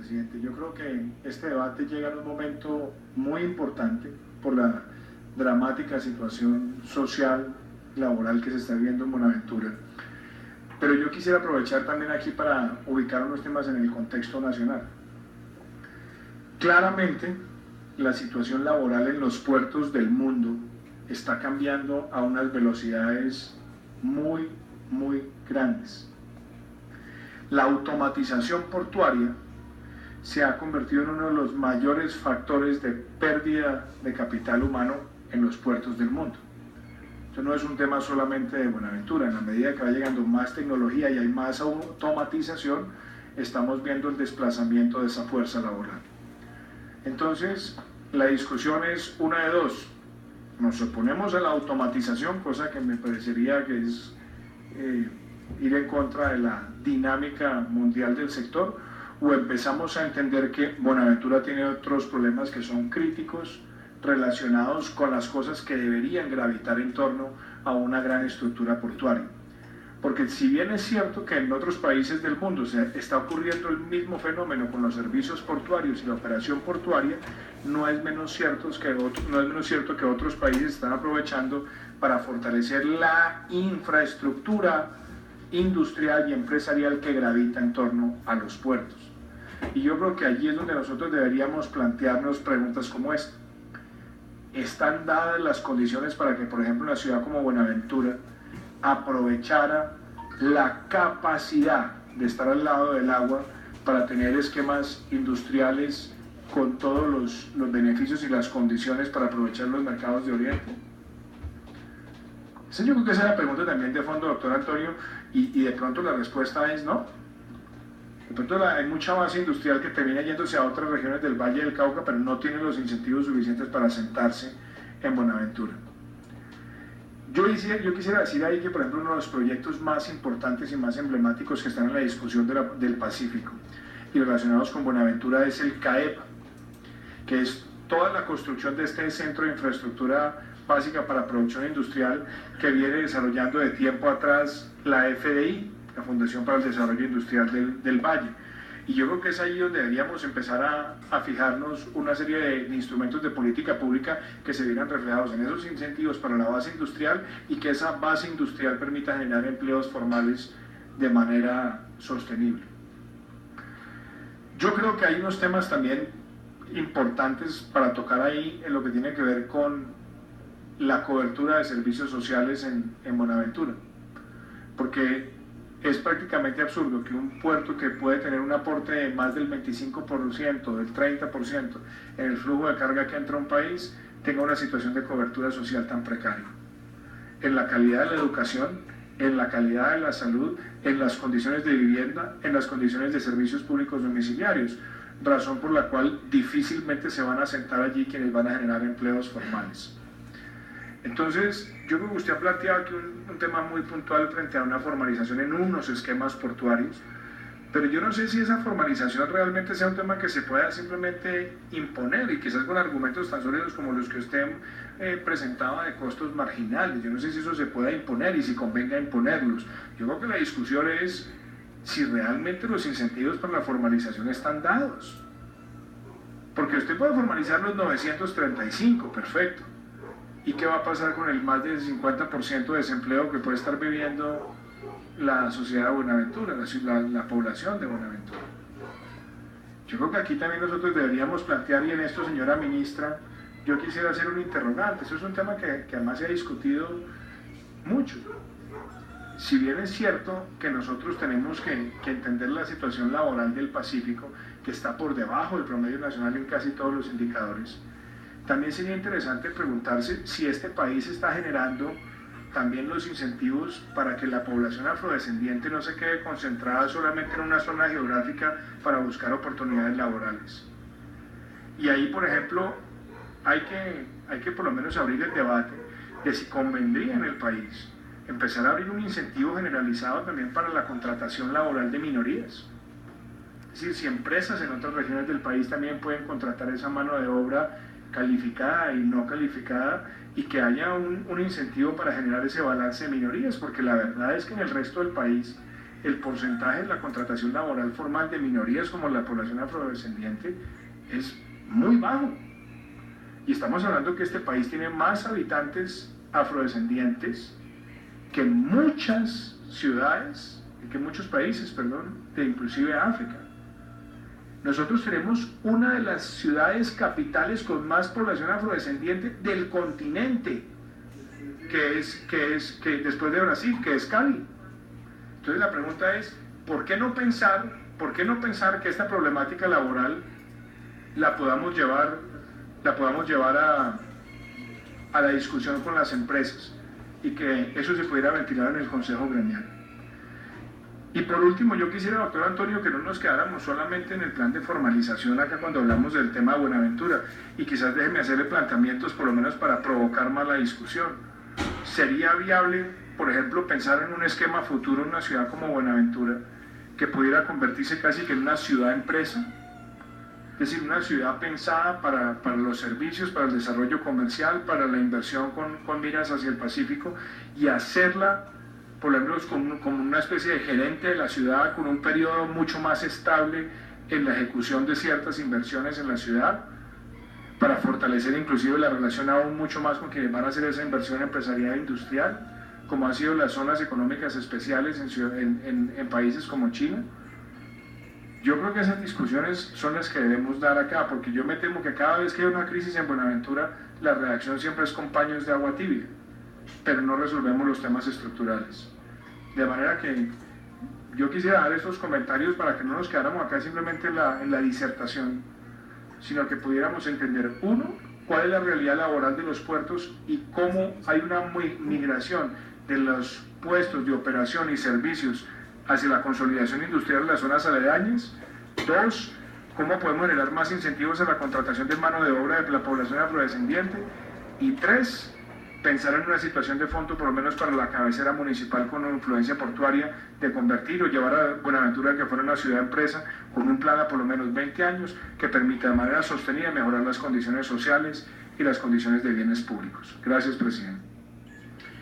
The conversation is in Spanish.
presidente. Yo creo que este debate llega en un momento muy importante por la dramática situación social, laboral que se está viviendo en Buenaventura. Pero yo quisiera aprovechar también aquí para ubicar unos temas en el contexto nacional. Claramente, la situación laboral en los puertos del mundo está cambiando a unas velocidades muy grandes. La automatización portuaria se ha convertido en uno de los mayores factores de pérdida de capital humano en los puertos del mundo. Esto no es un tema solamente de Buenaventura. En la medida que va llegando más tecnología y hay más automatización, estamos viendo el desplazamiento de esa fuerza laboral. Entonces, la discusión es una de dos: nos oponemos a la automatización, cosa que me parecería que es ir en contra de la dinámica mundial del sector, o empezamos a entender que Buenaventura tiene otros problemas que son críticos relacionados con las cosas que deberían gravitar en torno a una gran estructura portuaria. Porque si bien es cierto que en otros países del mundo se está ocurriendo el mismo fenómeno con los servicios portuarios y la operación portuaria, no es menos cierto que otros países están aprovechando para fortalecer la infraestructura industrial y empresarial que gravita en torno a los puertos. Y yo creo que allí es donde nosotros deberíamos plantearnos preguntas como esta. ¿Están dadas las condiciones para que, por ejemplo, una ciudad como Buenaventura aprovechara la capacidad de estar al lado del agua para tener esquemas industriales con todos los beneficios y las condiciones para aprovechar los mercados de Oriente? Yo creo que esa es la pregunta también de fondo, doctor Antonio, y de pronto la respuesta es no. De pronto hay mucha base industrial que termina yéndose a otras regiones del Valle del Cauca, pero no tiene los incentivos suficientes para asentarse en Buenaventura. Yo quisiera decir ahí que, por ejemplo, uno de los proyectos más importantes y más emblemáticos que están en la discusión del Pacífico y relacionados con Buenaventura es el CAEPA, que es toda la construcción de este centro de infraestructura básica para producción industrial que viene desarrollando de tiempo atrás la FDI, la Fundación para el Desarrollo Industrial del Valle. Y yo creo que es ahí donde deberíamos empezar a fijarnos una serie de instrumentos de política pública que se vieran reflejados en esos incentivos para la base industrial y que esa base industrial permita generar empleos formales de manera sostenible. Yo creo que hay unos temas también importantes para tocar ahí en lo que tiene que ver con la cobertura de servicios sociales en Buenaventura, porque es prácticamente absurdo que un puerto que puede tener un aporte de más del 25%, del 30% en el flujo de carga que entra a un país, tenga una situación de cobertura social tan precaria. En la calidad de la educación, en la calidad de la salud, en las condiciones de vivienda, en las condiciones de servicios públicos domiciliarios, razón por la cual difícilmente se van a asentar allí quienes van a generar empleos formales. Entonces, yo creo que usted ha planteado aquí un tema muy puntual frente a una formalización en unos esquemas portuarios, pero yo no sé si esa formalización realmente sea un tema que se pueda simplemente imponer, y quizás con argumentos tan sólidos como los que usted presentaba de costos marginales. Yo no sé si eso se pueda imponer y si convenga imponerlos. Yo creo que la discusión es si realmente los incentivos para la formalización están dados. Porque usted puede formalizar los 935, perfecto. ¿Y qué va a pasar con el más del 50% de desempleo que puede estar viviendo la sociedad de Buenaventura, la población de Buenaventura? Yo creo que aquí también nosotros deberíamos plantear, y en esto, señora ministra, yo quisiera hacer un interrogante. Eso es un tema que además se ha discutido mucho. Si bien es cierto que nosotros tenemos que entender la situación laboral del Pacífico, que está por debajo del promedio nacional en casi todos los indicadores, también sería interesante preguntarse si este país está generando también los incentivos para que la población afrodescendiente no se quede concentrada solamente en una zona geográfica para buscar oportunidades laborales. Y ahí, por ejemplo, hay que por lo menos abrir el debate de si convendría en el país empezar a abrir un incentivo generalizado también para la contratación laboral de minorías. Es decir, si empresas en otras regiones del país también pueden contratar esa mano de obra calificada y no calificada, y que haya un incentivo para generar ese balance de minorías, porque la verdad es que en el resto del país el porcentaje de la contratación laboral formal de minorías como la población afrodescendiente es muy bajo. Y estamos hablando que este país tiene más habitantes afrodescendientes que muchas ciudades, que muchos países, perdón, de inclusive África. Nosotros tenemos una de las ciudades capitales con más población afrodescendiente del continente, que después de Brasil, que es Cali. Entonces la pregunta es, ¿por qué no pensar que esta problemática laboral la podamos llevar a la discusión con las empresas y que eso se pudiera ventilar en el Consejo Gremial? Y por último, yo quisiera, doctor Antonio, que no nos quedáramos solamente en el plan de formalización acá cuando hablamos del tema de Buenaventura, y quizás déjeme hacerle planteamientos por lo menos para provocar más la discusión. ¿Sería viable, por ejemplo, pensar en un esquema futuro en una ciudad como Buenaventura que pudiera convertirse casi que en una ciudad empresa? Es decir, una ciudad pensada para los servicios, para el desarrollo comercial, para la inversión con miras hacia el Pacífico, y hacerla, por lo menos, como una especie de gerente de la ciudad, con un periodo mucho más estable en la ejecución de ciertas inversiones en la ciudad, para fortalecer inclusive la relación aún mucho más con quienes van a hacer esa inversión empresarial e industrial, como han sido las zonas económicas especiales en países como China. Yo creo que esas discusiones son las que debemos dar acá, porque yo me temo que cada vez que hay una crisis en Buenaventura, la reacción siempre es con paños de agua tibia, pero no resolvemos los temas estructurales. De manera que yo quisiera dar estos comentarios para que no nos quedáramos acá simplemente en la disertación, sino que pudiéramos entender, uno, cuál es la realidad laboral de los puertos y cómo hay una migración de los puestos de operación y servicios hacia la consolidación industrial de las zonas aledañas. Dos, cómo podemos generar más incentivos a la contratación de mano de obra de la población afrodescendiente. Y tres, pensar en una situación de fondo, por lo menos para la cabecera municipal con influencia portuaria, de convertir o llevar a Buenaventura a que fuera una ciudad empresa con un plan a por lo menos 20 años que permita de manera sostenida mejorar las condiciones sociales y las condiciones de bienes públicos. Gracias, presidente.